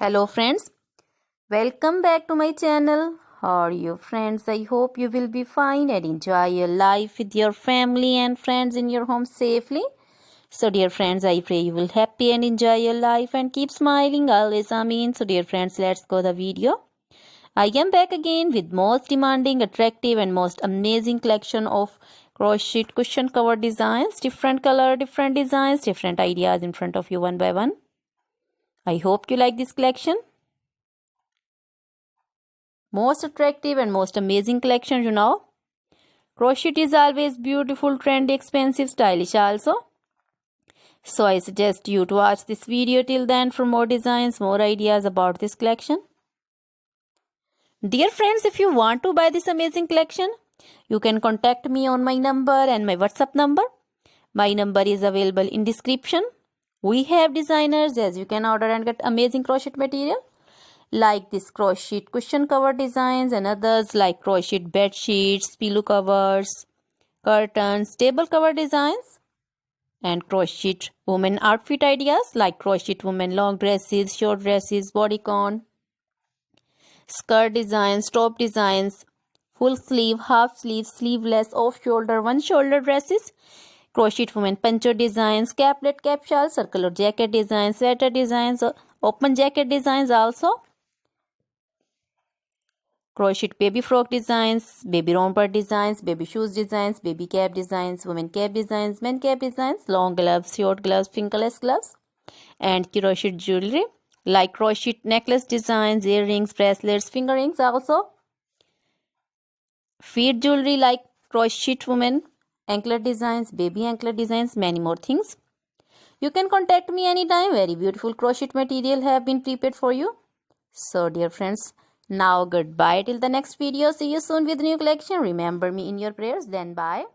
Hello friends, welcome back to my channel. How are you friends? I hope you will be fine and enjoy your life with your family and friends in your home safely. So dear friends, I pray you will happy and enjoy your life and keep smiling always. Amen. So dear friends, let's go the video. I am back again with most demanding, attractive and most amazing collection of crochet cushion cover designs. Different color, different designs, different ideas in front of you one by one. I hope you like this collection. Most attractive and most amazing collection, you know. Crochet is always beautiful, trendy, expensive, stylish also. So I suggest you to watch this video till then for more designs, more ideas about this collection. Dear friends, if you want to buy this amazing collection, you can contact me on my number and my WhatsApp number. My number is available in description. We have designers as you can order and get amazing crochet material. Like this crochet cushion cover designs and others like crochet bed sheets, pillow covers, curtains, table cover designs, and crochet women outfit ideas like crochet women long dresses, short dresses, bodycon, skirt designs, top designs, full sleeve, half sleeve, sleeveless, off shoulder, one shoulder dresses, crochet women poncho designs, caplet, cap shawl, circular jacket designs, sweater designs, open jacket designs also. Crochet baby frock designs, baby romper designs, baby shoes designs, baby cap designs, women cap designs, men cap designs, long gloves, short gloves, fingerless gloves, and crochet jewelry like crochet necklace designs, earrings, bracelets, finger rings also. Feet jewelry like crochet women anklet designs, baby anklet designs, many more things. You can contact me anytime. Very beautiful crochet material have been prepared for you. So dear friends, now goodbye till the next video. See you soon with new collection. Remember me in your prayers. Then bye.